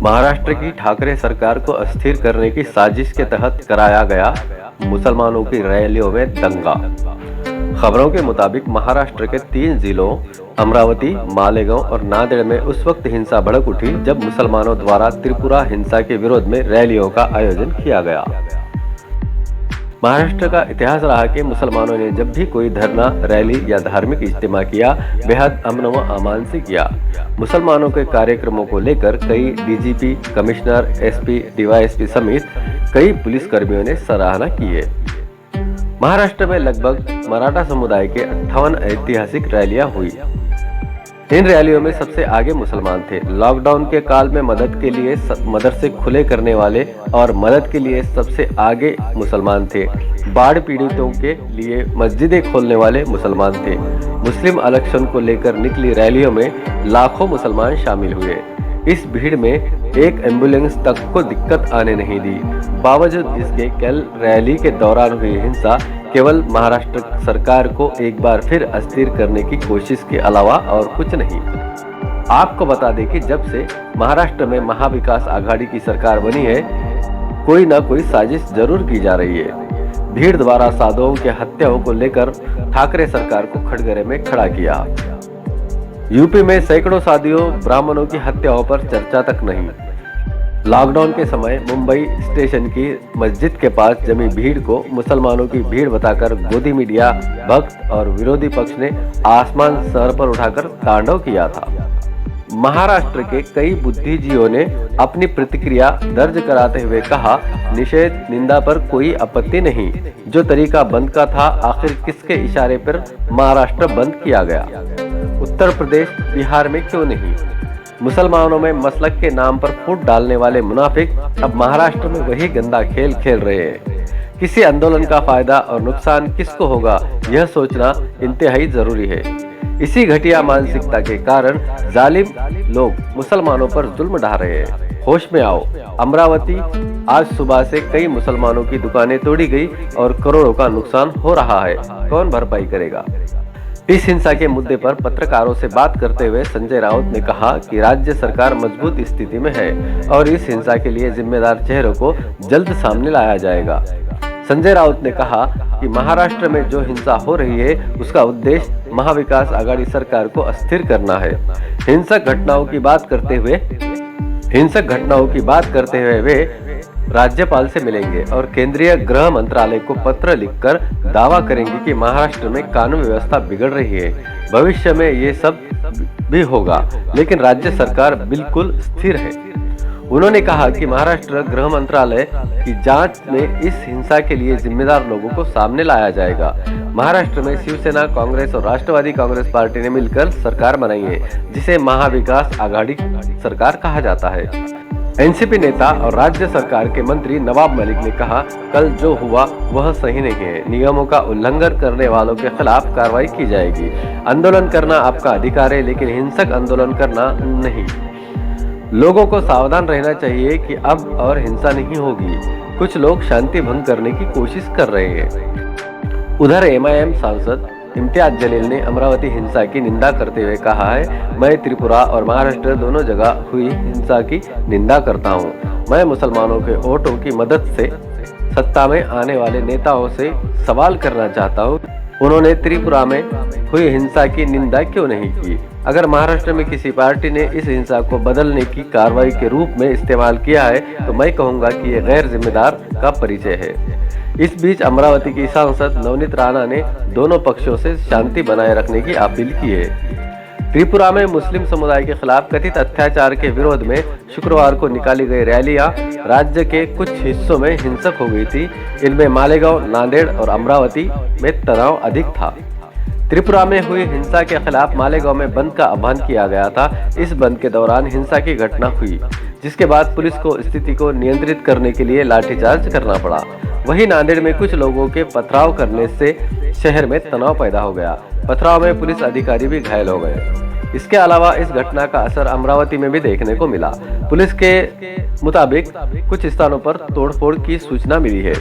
महाराष्ट्र की ठाकरे सरकार को अस्थिर करने की साजिश के तहत कराया गया मुसलमानों की रैलियों में दंगा। खबरों के मुताबिक महाराष्ट्र के 3 जिलों अमरावती, मालेगांव और नांदेड़ में उस वक्त हिंसा भड़क उठी जब मुसलमानों द्वारा त्रिपुरा हिंसा के विरोध में रैलियों का आयोजन किया गया। महाराष्ट्र का इतिहास रहा कि मुसलमानों ने जब भी कोई धरना, रैली या धार्मिक इज्तिमा किया, बेहद अमन व अमान से किया। मुसलमानों के कार्यक्रमों को लेकर कई डीजीपी, कमिश्नर, एसपी, डीवाईएसपी समेत कई पुलिसकर्मियों ने सराहना की है। महाराष्ट्र में लगभग मराठा समुदाय के 58 ऐतिहासिक रैलियां हुई। इन रैलियों में सबसे आगे मुसलमान थे। लॉकडाउन के काल में मदरसे खुले करने वाले और मदद के लिए सबसे आगे मुसलमान थे। बाढ़ पीड़ितों के लिए मस्जिदें खोलने वाले मुसलमान थे। मुस्लिम इलेक्शन को लेकर निकली रैलियों में लाखों मुसलमान शामिल हुए। इस भीड़ में एक एम्बुलेंस तक को दिक्कत आने नहीं दी। बावजूद इसके कल रैली के दौरान हुई हिंसा केवल महाराष्ट्र सरकार को एक बार फिर अस्थिर करने की कोशिश के अलावा और कुछ नहीं। आपको बता दें कि जब से महाराष्ट्र में महाविकास आघाड़ी की सरकार बनी है, कोई न कोई साजिश जरूर की जा रही है। भीड़ द्वारा साधुओं के हत्याओं को लेकर ठाकरे सरकार को कटघरे में खड़ा किया। यूपी में सैकड़ों साधुओं, ब्राह्मणों की हत्याओं पर चर्चा तक नहीं। लॉकडाउन के समय मुंबई स्टेशन की मस्जिद के पास जमी भीड़ को मुसलमानों की भीड़ बताकर गोदी मीडिया, भक्त और विरोधी पक्ष ने आसमान सर पर उठाकर तांडव किया था। महाराष्ट्र के कई बुद्धिजीवियों ने अपनी प्रतिक्रिया दर्ज कराते हुए कहा, निषेध, निंदा पर कोई आपत्ति नहीं। जो तरीका बंद का था, आखिर किसके इशारे पर महाराष्ट्र बंद किया गया? उत्तर प्रदेश, बिहार में क्यों नहीं? मुसलमानों में मसलक के नाम पर फूट डालने वाले मुनाफिक अब महाराष्ट्र में वही गंदा खेल खेल रहे हैं। किसी आंदोलन का फायदा और नुकसान किसको होगा, यह सोचना इंतहाई जरूरी है। इसी घटिया मानसिकता के कारण जालिम लोग मुसलमानों पर जुल्म ढा रहे हैं। होश में आओ। अमरावती, आज सुबह से कई मुसलमानों की दुकानें तोड़ी गई और करोड़ों का नुकसान हो रहा है। कौन भरपाई करेगा? इस हिंसा के मुद्दे पर पत्रकारों से बात करते हुए संजय राउत ने कहा कि राज्य सरकार मजबूत स्थिति में है और इस हिंसा के लिए जिम्मेदार चेहरों को जल्द सामने लाया जाएगा। संजय राउत ने कहा कि महाराष्ट्र में जो हिंसा हो रही है, उसका उद्देश्य महाविकास आघाड़ी सरकार को अस्थिर करना है। हिंसक घटनाओं की बात करते हुए वे राज्यपाल से मिलेंगे और केंद्रीय गृह मंत्रालय को पत्र लिखकर दावा करेंगे कि महाराष्ट्र में कानून व्यवस्था बिगड़ रही है। भविष्य में ये सब भी होगा, लेकिन राज्य सरकार बिल्कुल स्थिर है। उन्होंने कहा कि महाराष्ट्र गृह मंत्रालय की जांच में इस हिंसा के लिए जिम्मेदार लोगों को सामने लाया जाएगा। महाराष्ट्र में शिवसेना, कांग्रेस और राष्ट्रवादी कांग्रेस पार्टी ने मिलकर सरकार बनाई है, जिसे महाविकास आघाड़ी सरकार कहा जाता है। एनसीपी नेता और राज्य सरकार के मंत्री नवाब मलिक ने कहा, कल जो हुआ वह सही नहीं है। नियमों का उल्लंघन करने वालों के खिलाफ कार्रवाई की जाएगी। आंदोलन करना आपका अधिकार है, लेकिन हिंसक आंदोलन करना नहीं। लोगों को सावधान रहना चाहिए कि अब और हिंसा नहीं होगी। कुछ लोग शांति भंग करने की कोशिश कर रहे हैं। उधर एमआईएम सांसद इम्तियाज जलील ने अमरावती हिंसा की निंदा करते हुए कहा है, मैं त्रिपुरा और महाराष्ट्र दोनों जगह हुई हिंसा की निंदा करता हूं। मैं मुसलमानों के वोटों की मदद से सत्ता में आने वाले नेताओं से सवाल करना चाहता हूं, उन्होंने त्रिपुरा में हुई हिंसा की निंदा क्यों नहीं की? अगर महाराष्ट्र में किसी पार्टी ने इस हिंसा को बदलने की कार्रवाई के रूप में इस्तेमाल किया है, तो मैं कहूँगा कि ये गैर जिम्मेदार का परिचय है। इस बीच अमरावती की सांसद नवनीत राणा ने दोनों पक्षों से शांति बनाए रखने की अपील की है। त्रिपुरा में मुस्लिम समुदाय के खिलाफ कथित अत्याचार के विरोध में शुक्रवार को निकाली गई रैलियां राज्य के कुछ हिस्सों में हिंसक हो गई थी। इनमें मालेगांव, नांदेड़ और अमरावती में तनाव अधिक था। त्रिपुरा में हुई हिंसा के खिलाफ मालेगांव में बंद का आह्वान किया गया था। इस बंद के दौरान हिंसा की घटना हुई, जिसके बाद पुलिस को स्थिति को नियंत्रित करने के लिए लाठीचार्ज करना पड़ा। वहीं नांदेड़ में कुछ लोगों के पथराव करने से शहर में तनाव पैदा हो गया। पथराव में पुलिस अधिकारी भी घायल हो गए। इसके अलावा इस घटना का असर अमरावती में भी देखने को मिला। पुलिस के मुताबिक कुछ स्थानों पर तोड़फोड़ की सूचना मिली है।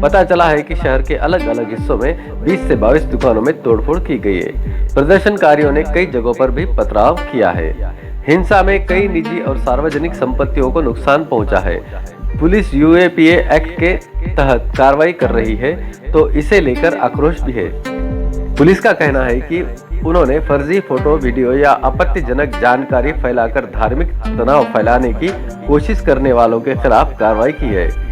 पता चला है कि शहर के अलग अलग हिस्सों में 20 से 22 दुकानों में तोड़फोड़ की गई है। प्रदर्शनकारियों ने कई जगहों पर भी पथराव किया है। हिंसा में कई निजी और सार्वजनिक संपत्तियों को नुकसान पहुंचा है। पुलिस यूएपीए एक्ट के तहत कार्रवाई कर रही है, तो इसे लेकर आक्रोश भी है। पुलिस का कहना है कि उन्होंने फर्जी फोटो, वीडियो या आपत्तिजनक जानकारी फैलाकर धार्मिक तनाव फैलाने की कोशिश करने वालों के खिलाफ कार्रवाई की है।